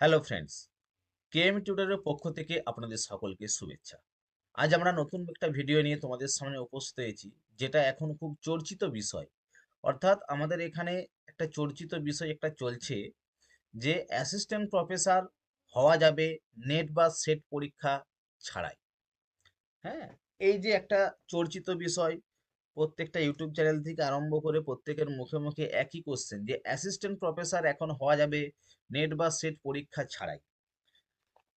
Hello friends, KM টিউটরের পক্ষ থেকে আপনাদের সকলকে শুভেচ্ছা। আজ আমরা নতুন একটা ভিডিও নিয়ে তোমাদের সামনে উপস্থিত হয়েছি, যেটা এখন খুব চর্চিত বিষয়। অর্থাৎ আমাদের এখানে একটা চর্চিত বিষয় একটা চলছে যে অ্যাসিস্ট্যান্ট প্রফেসর হওয়া যাবে নেট বা সেট পরীক্ষা ছাড়াই। হ্যাঁ, এই যে একটা চর্চিত বিষয়, প্রত্যেকটা ইউটিউব চ্যানেল থেকে আরম্ভ করে প্রত্যেকের মুখে মুখে একই কোশ্চেন যে অ্যাসিস্ট্যান্ট প্রফেসর এখন হওয়া যাবে নেট বা সেট পরীক্ষা ছাড়াই।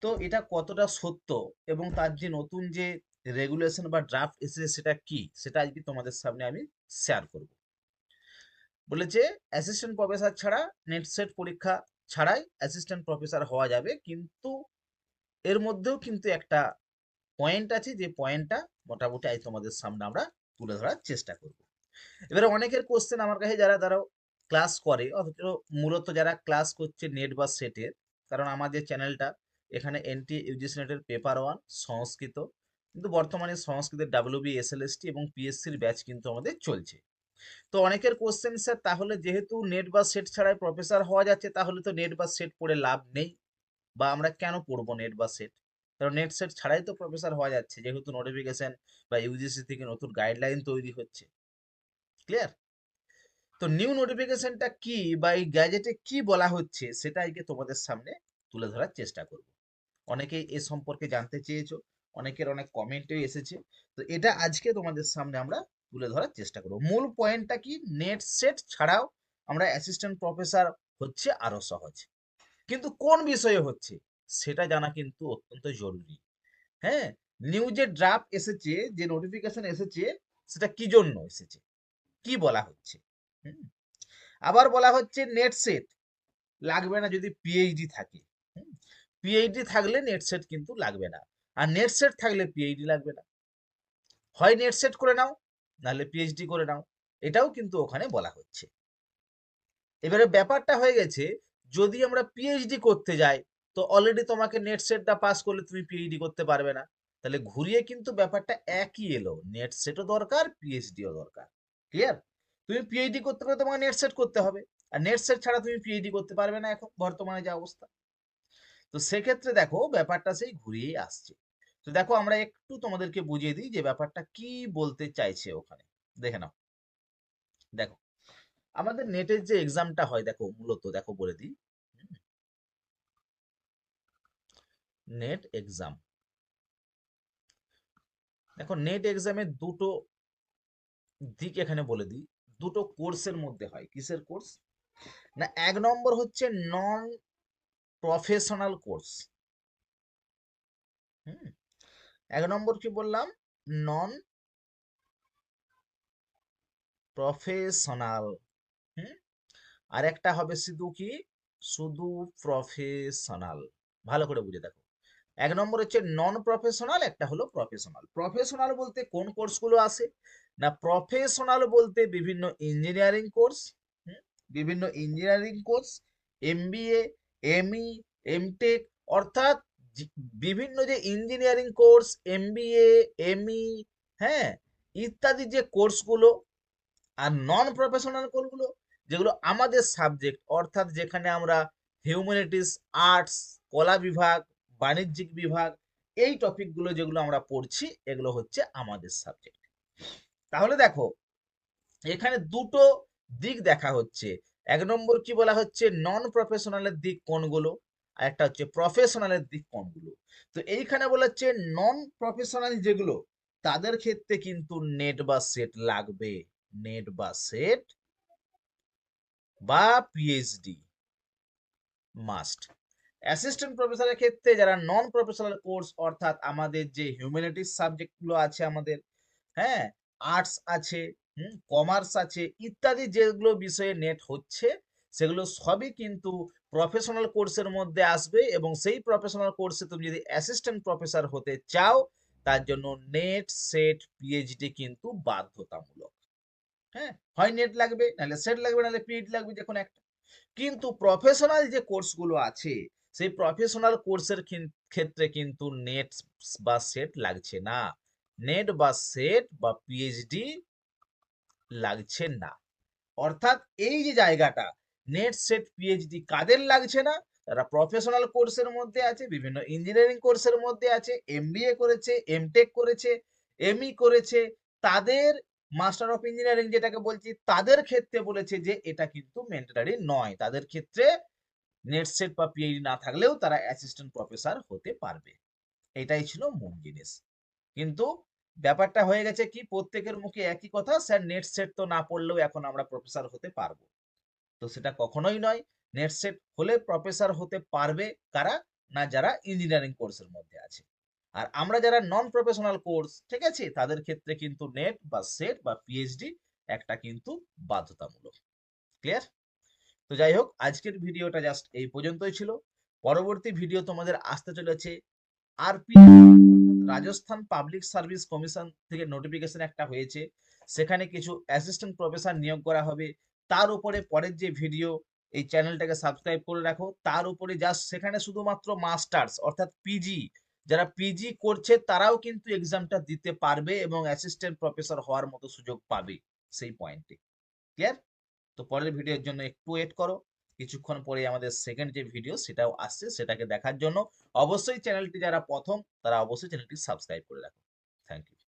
তো এটা কতটা সত্য এবং তার যে নতুন যে রেগুলেশন বা ড্রাফট এসেছে সেটা কি, সেটা আজকে তোমাদের সামনে আমি শেয়ার করব। বলেছে অ্যাসিস্ট্যান্ট প্রফেসর ছাড়া নেট সেট পরীক্ষা ছাড়াই অ্যাসিস্ট্যান্ট প্রফেসর হওয়া যাবে, কিন্তু এর মধ্যেও কিন্তু একটা পয়েন্ট আছে, যে পয়েন্টটা মোটামুটি আজ তোমাদের সামনে আমরা তুলে ধরার চেষ্টা করব। এবারে অনেকের কোশ্চেন আমার কাছে যারা যারা ক্লাস করে, অথচ মূলত যারা ক্লাস করছে নেট বা সেটের, কারণ আমাদের চ্যানেলটা এখানে এনটি ইউজিসি নেটের পেপার ওয়ান সংস্কৃত, কিন্তু বর্তমানে সংস্কৃতের ডাব্লিউবি এসএলএসটি এবং পিএসসির ব্যাচ কিন্তু আমাদের চলছে। তো অনেকের কোশ্চেন, স্যার তাহলে যেহেতু নেট বা সেট ছাড়াই প্রফেসর হওয়া যাচ্ছে, তাহলে তো নেট বা সেট পড়ে লাভ নেই, বা আমরা কেন পড়বো নেট বা সেট? কারণ নেট সেট ছাড়াই তো প্রফেসর হওয়া যাচ্ছে, যেহেতু নোটিফিকেশন বা ইউজিসি থেকে নতুন গাইডলাইন তৈরি হচ্ছে। ক্লিয়ার? তো নিউ নোটিফিকেশনটা কি বা এই গ্যাজেটে কি বলা হচ্ছে সেটা আজকে তোমাদের সামনে তুলে ধরার চেষ্টা করব। অনেকেই এ সম্পর্কে জানতে চেয়েছো, অনেকের অনেক কমেন্টও এসেছে। তো এটা আজকে তোমাদের সামনে আমরা তুলে ধরার চেষ্টা করব। মূল পয়েন্টটা কি, নেট সেট ছাড়াও আমরা অ্যাসিস্ট্যান্ট প্রফেসর হচ্ছে আরো সহজ, কিন্তু কোন বিষয়ে হচ্ছে সেটা জানা কিন্তু অত্যন্ত জরুরি। হ্যাঁ, নিউ যে ড্রাফট এসেছে, যে নোটিফিকেশন এসেছে, সেটা কি জন্য এসেছে, কি বলা হচ্ছে। হুম, আবার বলা হচ্ছে নেট সেট লাগবে না যদি পিএইচডি থাকে। পিএইচডি থাকলে নেট সেট কিন্তু লাগবে না, আর নেট সেট থাকলে পিএইচডি লাগবে না। হয় নেট সেট করে নাও, নাহলে পিএইচডি করে নাও, এটাও কিন্তু ওখানে বলা হচ্ছে। এবারে ব্যাপারটা হয়ে গেছে, যদি আমরা পিএইচডি করতে যাই, তো অলরেডি তোমাকে নেট সেটটা পাস করলে তুমি পিএইচডি করতে পারবে না। তাহলে ঘুরিয়ে কিন্তু ব্যাপারটা একই এলো, নেট সেটও দরকার, পিএইচডিও দরকার। ক্লিয়ার? তুমি পিএইচডি করতে গেলে তোমাকে নেট সেট করতে হবে, আর নেট সেট ছাড়া তুমি পিএইচডি করতে পারবে না এখন বর্তমানে যা অবস্থা। তো সেক্ষেত্রে দেখো ব্যাপারটা সেই ঘুরিয়েই আসছে। তো দেখো আমরা একটু তোমাদেরকে বুঝিয়ে দিই যে ব্যাপারটা কি বলতে চাইছে ওখানে। দেখে নাও। দেখো, আমাদের নেটের যে এক্সামটা হয়, দেখো মূলত দেখো বলে দিই। নেট এক্সাম, দেখো নেট এক্সামের দুটো দিক এখানে বলে দিই। দুটো কোর্সের মধ্যে হয়। কিসের কোর্স? না, এক নম্বর হচ্ছে নন প্রফেশনাল কোর্স। হুম, এক নম্বর কি বললাম? Non professional. হুম, আর একটা হবে শুধু কি, শুধু প্রফেশনাল। ভালো করে বুঝে দেখো, এক নম্বর হচ্ছে নন প্রফেশনাল, একটা হলো প্রফেশনাল। প্রফেশনাল বলতে কোন কোর্সগুলো আসে? না, প্রফেশনাল বলতে বিভিন্ন ইঞ্জিনিয়ারিং কোর্স, বিভিন্ন engineering course, MBA, ME, MTech, অর্থাৎ বিভিন্ন যে ইঞ্জিনিয়ারিং কোর্স, এমবিএ, এমই, হ্যাঁ, ইত্যাদি যে কোর্সগুলো। আর নন প্রফেশনাল কোর্সগুলো যেগুলো আমাদের সাবজেক্ট, অর্থাৎ যেখানে আমরা হিউম্যানিটিস, আর্টস, কলা বিভাগ, বাণিজ্যিক বিভাগ, এই টপিকগুলো যেগুলো আমরা পড়ছি, এগুলো হচ্ছে আমাদের সাবজেক্ট। তাহলে দেখো, এখানে দুটো দিক দেখা হচ্ছে। এক নম্বর কি বলা হচ্ছে, নন প্রফেশনালের দিক কোনগুলো, আর একটা হচ্ছে প্রফেশনালের দিক কোনগুলো। তো এইখানে বলা হচ্ছে নন প্রফেশনাল যেগুলো, তাদের ক্ষেত্রে কিন্তু নেট বা সেট লাগবে। নেট বা সেট বা পিএইচডি মাস্ট। অ্যাসিস্ট্যান্ট প্রফেসরের ক্ষেত্রে যারা নন প্রফেশনাল কোর্স, অর্থাৎ আমাদের যে হিউম্যানিটিস সাবজেক্টগুলো আছে আমাদের, হ্যাঁ, আর্টস আছে, কমার্স আছে, ইত্যাদি যেগুলো বিষয়ে নেট হচ্ছে, সেগুলো সবই কিন্তু প্রফেশনাল কোর্সের মধ্যে আসবে, এবং সেই প্রফেশনাল কোর্সে তুমি যদি অ্যাসিস্ট্যান্ট প্রফেসর হতে চাও, তার জন্য নেট সেট পিএইচডি কিন্তু বাধ্যতামূলক। হ্যাঁ, হয় নেট লাগবে, নাহলে সেট লাগবে, নাহলে পিএইচডি লাগবে, যে কোনো একটা। কিন্তু প্রফেশনাল যে কোর্সগুলো আছে, সেই প্রফেশনাল কোর্সের ক্ষেত্রে কিন্তু নেট বা সেট লাগছে না। নেট বা সেট বা পিএইচডি লাগছে না। অর্থাৎ এই যে জায়গাটা, নেট সেট পিএইচডি কাদের লাগছে না? যারা প্রফেশনাল কোর্সের মধ্যে আছে, বিভিন্ন ইঞ্জিনিয়ারিং কোর্সের মধ্যে আছে, এমবিএ করেছে, এমটেক করেছে, এমই করেছে, তাদের মাস্টার অফ ইঞ্জিনিয়ারিং যেটাকে বলছি, তাদের ক্ষেত্রে বলেছে যে এটা কিন্তু ম্যান্ডেটরি নয়। তাদের ক্ষেত্রে নেট সেট বা পিএইচডি না থাকলেও তারা অ্যাসিস্ট্যান্ট প্রফেসর হতে পারবে। এটাই ছিল মূল জিনিস। কিন্তু ব্যাপারটা হয়ে গেছে কি, প্রত্যেকের মুখে একই কথা, স্যার নেট সেট তো না পড়লেও এখন আমরা প্রফেসর হতে পারবো। তো সেটা কখনোই নয়। নেট সেট হলে প্রফেসর হতে পারবে কারা? না যারা ইঞ্জিনিয়ারিং কোর্সের মধ্যে আছে। আর আমরা যারা নন প্রফেশনাল কোর্স, ঠিক আছে, তাদের ক্ষেত্রে কিন্তু নেট বা সেট বা পিএইচডি একটা কিন্তু বাধ্যতামূলক। ক্লিয়ার? তো যাই হোক, আজকের ভিডিওটা জাস্ট এই পর্যন্তই ছিল। পরবর্তী ভিডিও তোমাদের আসতে চলেছে RP, Rajasthan public service commission থেকে নোটিফিকেশন একটা হয়েছে, সেখানে কিছু অ্যাসিস্ট্যান্ট প্রফেসর নিয়োগ করা হবে। তার উপরে পরের যে ভিডিও, এই চ্যানেলটাকে সাবস্ক্রাইব করে রাখো। তার উপরে জাস্ট সেখানে শুধুমাত্র মাস্টার্স অর্থাৎ পিজি, যারা পিজি করছে তারাও কিন্তু এক্সামটা দিতে পারবে এবং অ্যাসিস্ট্যান্ট প্রফেসর হওয়ার মতো সুযোগ পাবে সেই পয়েন্টে। ক্লিয়ার? তো পরের ভিডিওর জন্য একটু ওয়েট করো, কিছুক্ষণ পরে আমাদের সেকেন্ড যে ভিডিও সেটাও আসছে, সেটাকে দেখার জন্য অবশ্যই চ্যানেলটি যারা প্রথম, তারা অবশ্যই চ্যানেলটি সাবস্ক্রাইব করে রাখো। Thank you.